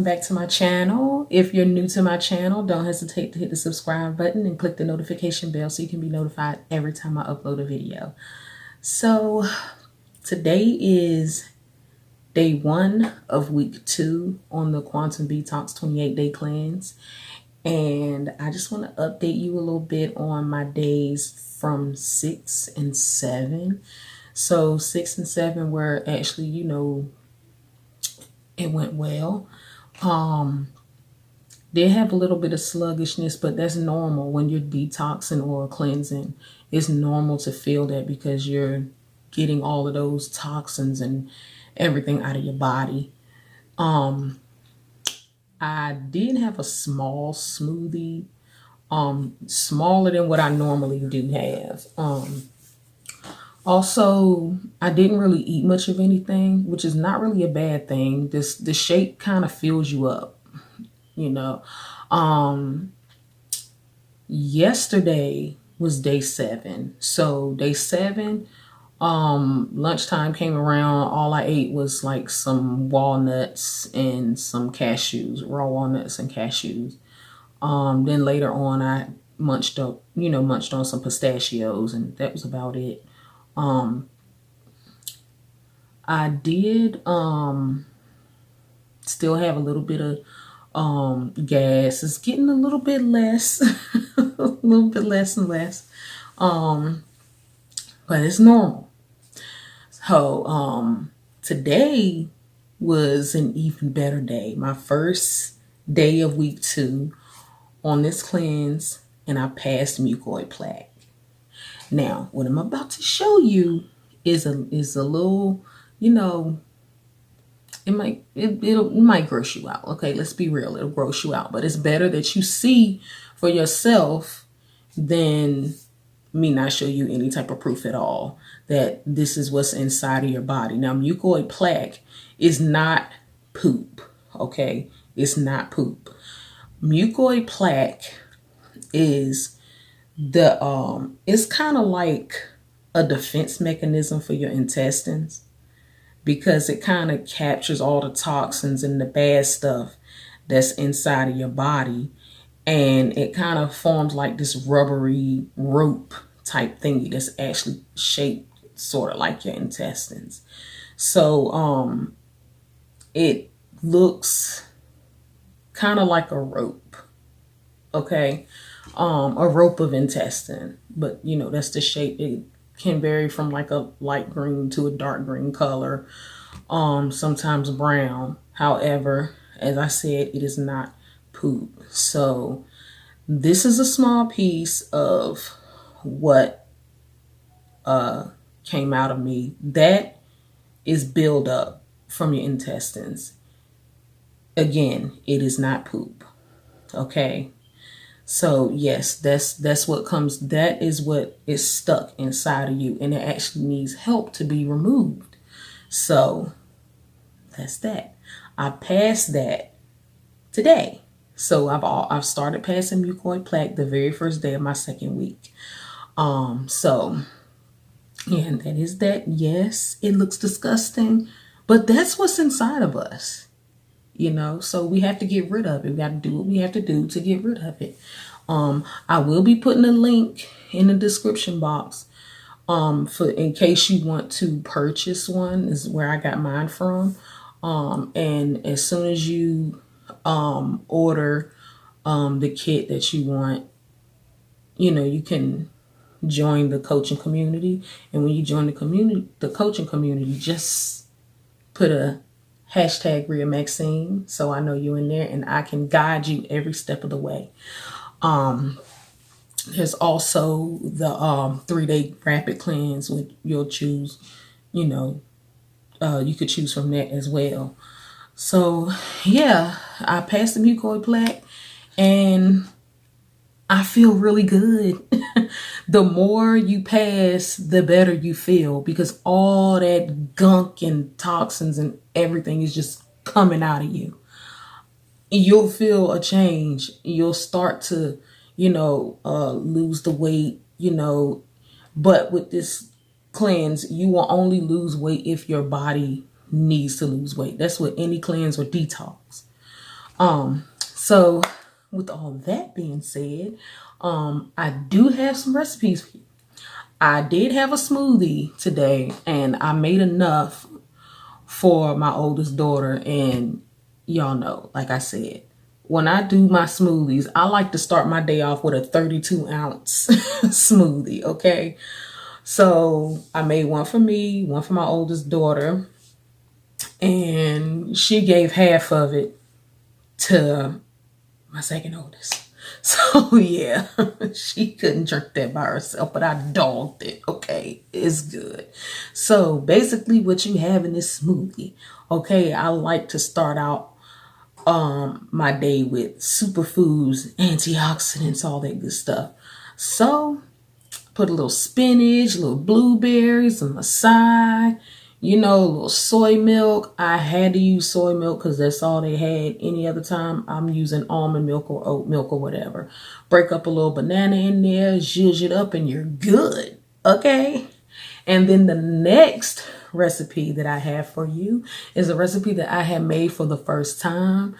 welcome back to my channel. If you're new to my channel, don't hesitate to hit the subscribe button and click the notification bell so you can be notified every time I upload a video. So today is day 1 of week 2 on the Quantum Vetox 28-day cleanse. And I just want to update you a little bit on my days from 6 and 7. So 6 and 7 were actually, it went well. Did have a little bit of sluggishness, but that's normal when you're detoxing or cleansing. It's normal to feel that because you're getting all of those toxins and everything out of your body. I did have a small smoothie, smaller than what I normally do have. Also, I didn't really eat much of anything, which is not really a bad thing. The shake kind of fills you up, Yesterday was day 7. So day 7, lunchtime came around. All I ate was like some walnuts and some cashews, raw walnuts and cashews. Then later on I munched on some pistachios, and that was about it. I did still have a little bit of gas. It's getting a little bit less, a little bit less and less. But it's normal. So today was an even better day. My first day of week 2 on this cleanse, and I passed mucoid plaque. Now, what I'm about to show you is a little, it might gross you out. Okay, let's be real. It'll gross you out, but it's better that you see for yourself than me not show you any type of proof at all that this is what's inside of your body. Now, mucoid plaque is not poop. Okay, it's not poop. Mucoid plaque is it's kind of like a defense mechanism for your intestines, because it kind of captures all the toxins and the bad stuff that's inside of your body, and it kind of forms like this rubbery rope type thingy that's actually shaped sort of like your intestines. So it looks kind of like a rope, okay? A rope of intestine, but that's the shape. It can vary from like a light green to a dark green color, sometimes brown. However, as I said, it is not poop. So this is a small piece of what came out of me that is built up from your intestines. Again, it is not poop. Okay. So yes, that's what comes. That is what is stuck inside of you, and it actually needs help to be removed. So that's that. I passed that today. So I've started passing mucoid plaque the very first day of my 2nd week. So yeah, and that is that. Yes, it looks disgusting, but that's what's inside of us. So we have to get rid of it. We got to do what we have to do to get rid of it. I will be putting a link in the description box for in case you want to purchase one. This is where I got mine from. And as soon as you order the kit that you want, you can join the coaching community. And when you join the coaching community, just put a hashtag Rhea Maxine, so I know you're in there and I can guide you every step of the way. There's also the 3-day rapid cleanse, which you'll choose, you could choose from that as well. So yeah, I passed the mucoid plaque and I feel really good. The more you pass, the better you feel, because all that gunk and toxins and everything is just coming out of you. You'll feel a change. You'll start to, lose the weight, but with this cleanse, you will only lose weight if your body needs to lose weight. That's what any cleanse or detox. So with all that being said, I do have some recipes for you. I did have a smoothie today, and I made enough for my oldest daughter. And y'all know, like I said, when I do my smoothies, I like to start my day off with a 32-ounce smoothie, okay? So I made one for me, one for my oldest daughter, and she gave half of it to my second oldest. So yeah, she couldn't drink that by herself, but I dogged it. Okay, it's good. So basically what you have in this smoothie, okay, I like to start out my day with superfoods, antioxidants, all that good stuff. So put a little spinach, a little blueberries, some acai, you know, a little soy milk. I had to use soy milk because that's all they had. Any other time, I'm using almond milk or oat milk or whatever. Break up a little banana in there, zhuzh it up, and you're good. Okay? And then the next recipe that I have for you is a recipe that I had made for the first time.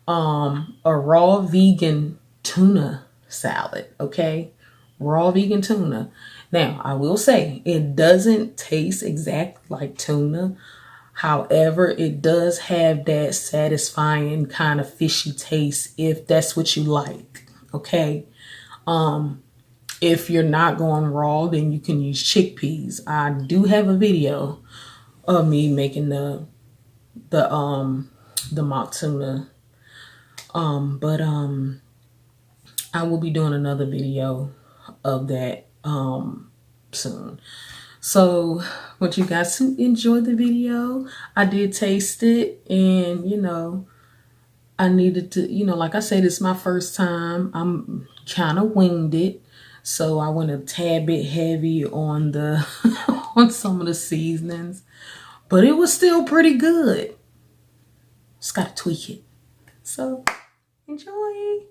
A raw vegan tuna salad. Okay? Raw vegan tuna. Now, I will say it doesn't taste exactly like tuna. However, it does have that satisfying kind of fishy taste if that's what you like. Okay. If you're not going raw, then you can use chickpeas. I do have a video of me making the mock tuna. But I will be doing another video of that soon. So want you guys to enjoy the video. I did taste it, and you know, I needed to, you know, like I said, it's my first time. I'm kind of winged it, so I went a tad bit heavy on the on some of the seasonings, but it was still pretty good. Just gotta tweak it. So enjoy.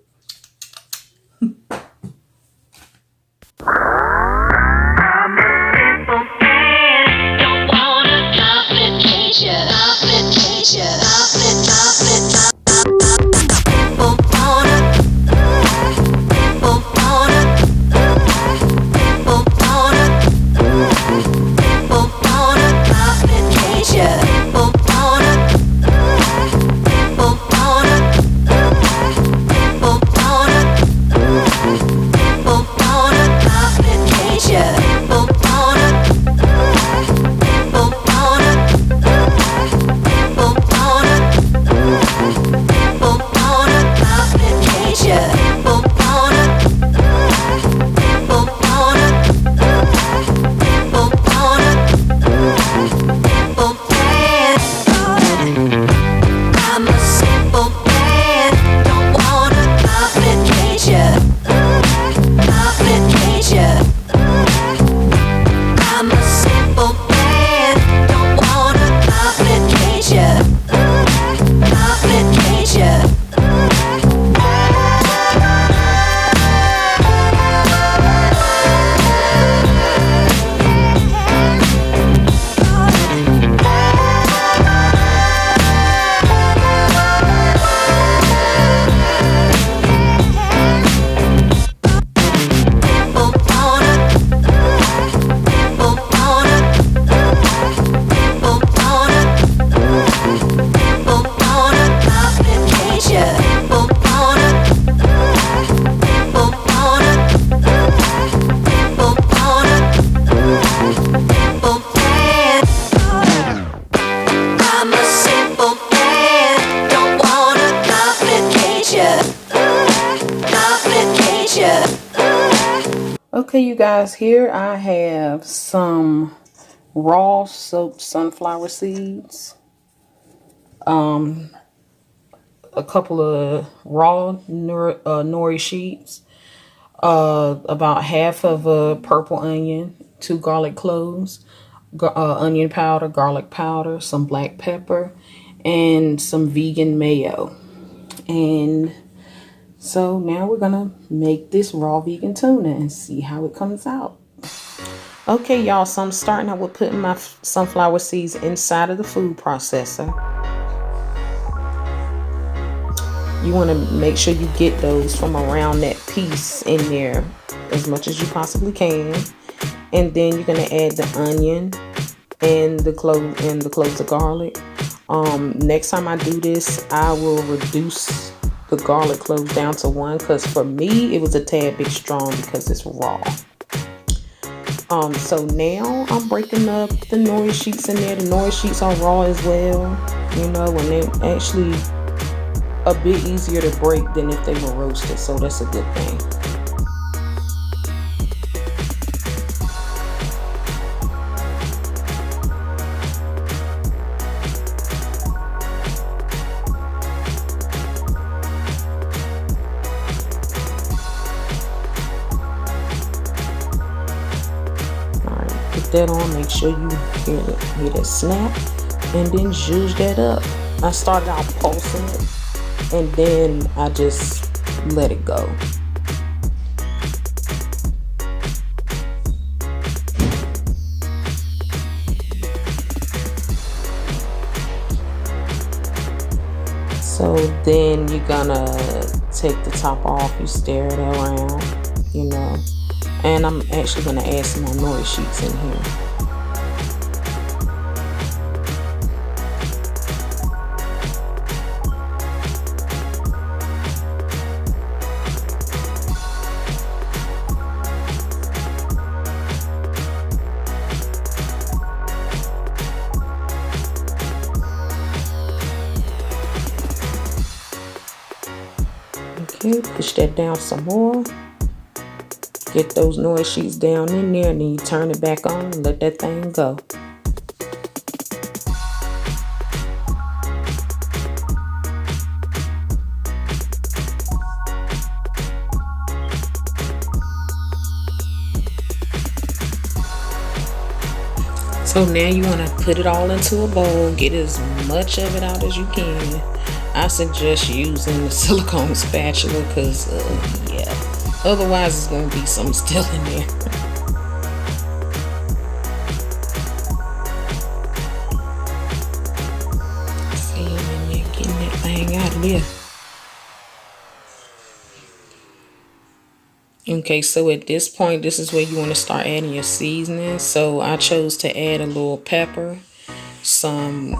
Okay, you guys, here I have some raw soaked sunflower seeds, a couple of raw nori sheets, about half of a purple onion, 2 garlic cloves, onion powder, garlic powder, some black pepper, and some vegan mayo. And so now we're gonna make this raw vegan tuna and see how it comes out. Okay, y'all, so I'm starting out with putting my sunflower seeds inside of the food processor. You want to make sure you get those from around that piece in there as much as you possibly can. And then you're going to add the onion and the cloves of garlic. Next time I do this, I will reduce the garlic cloves down to 1, because for me it was a tad bit strong because it's raw. So now I'm breaking up the nori sheets in there. The nori sheets are raw as well, you know, and they're actually a bit easier to break than if they were roasted, so that's a good thing. That on, make sure you hear that snap, and then zhuzh that up. I started out pulsing it, and then I just let it go. So then you're gonna take the top off, you stir it around, you know. And I'm actually going to add some more nori sheets in here. Okay, push that down some more. Get those nori sheets down in there, and then you turn it back on and let that thing go. So now you want to put it all into a bowl, get as much of it out as you can. I suggest using the silicone spatula because, yeah. Otherwise, it's going to be something still in there. See him in there getting that thing out of there. Okay, so at this point, this is where you want to start adding your seasoning. So I chose to add a little pepper, some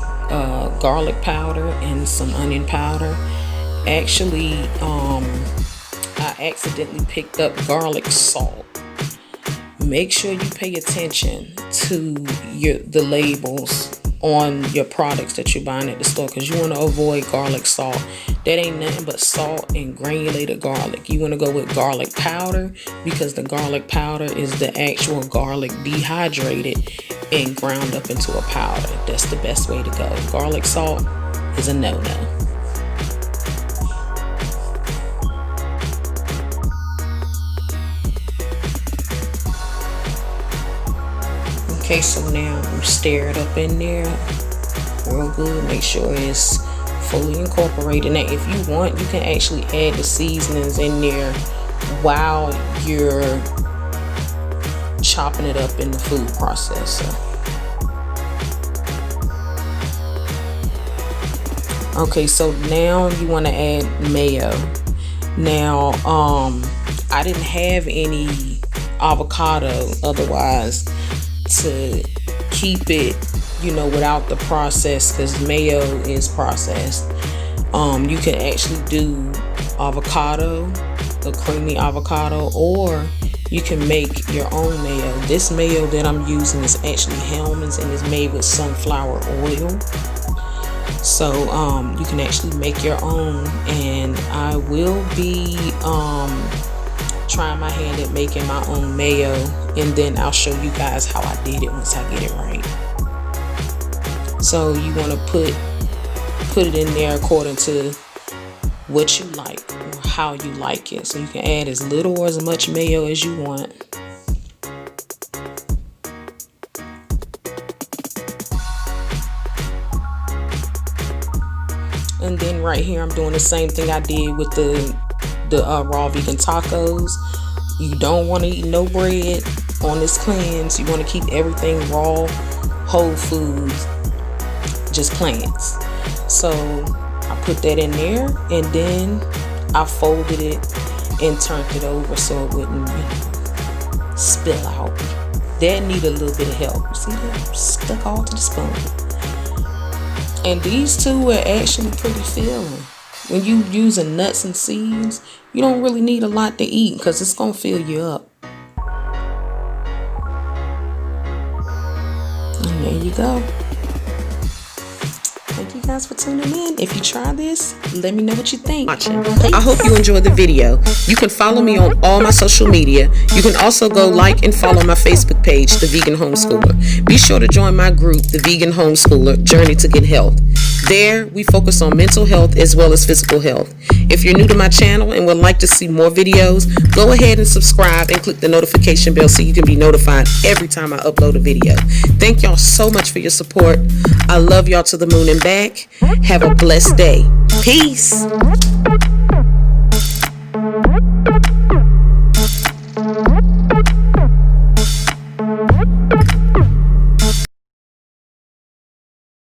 garlic powder, and some onion powder. Actually, I accidentally picked up garlic salt. Make sure you pay attention to the labels on your products that you're buying at the store, because you want to avoid garlic salt. That ain't nothing but salt and granulated garlic. You want to go with garlic powder, because the garlic powder is the actual garlic dehydrated and ground up into a powder. That's the best way to go. Garlic salt is a no-no. Okay, so now you stir it up in there real good. Make sure it's fully incorporated. Now, if you want, you can actually add the seasonings in there while you're chopping it up in the food processor. Okay, so now you want to add mayo. Now, I didn't have any avocado otherwise to keep it, you know, without the process, because mayo is processed. You can actually do avocado, a creamy avocado, or you can make your own mayo. This mayo that I'm using is actually Hellmann's and is made with sunflower oil. So you can actually make your own, and I will be trying my hand at making my own mayo, and then I'll show you guys how I did it once I get it right. So you want to put it in there according to what you like or how you like it. So you can add as little or as much mayo as you want. And then right here I'm doing the same thing I did with the raw vegan tacos. You don't want to eat no bread on this cleanse. You want to keep everything raw, whole foods, just plants. So I put that in there, and then I folded it and turned it over so it wouldn't spill out. That needed a little bit of help. You see that? Stuck all to the spoon. And these two are actually pretty filling. When you using nuts and seeds, you don't really need a lot to eat because it's going to fill you up. And there you go. Thank you guys for tuning in. If you try this, let me know what you think. I hope you enjoyed the video. You can follow me on all my social media. You can also go like and follow my Facebook page, The Vegan Homeschooler. Be sure to join my group, The Vegan Homeschooler, Journey to Good Health. There, we focus on mental health as well as physical health. If you're new to my channel and would like to see more videos, go ahead and subscribe and click the notification bell so you can be notified every time I upload a video. Thank y'all so much for your support. I love y'all to the moon and back. Have a blessed day. Peace.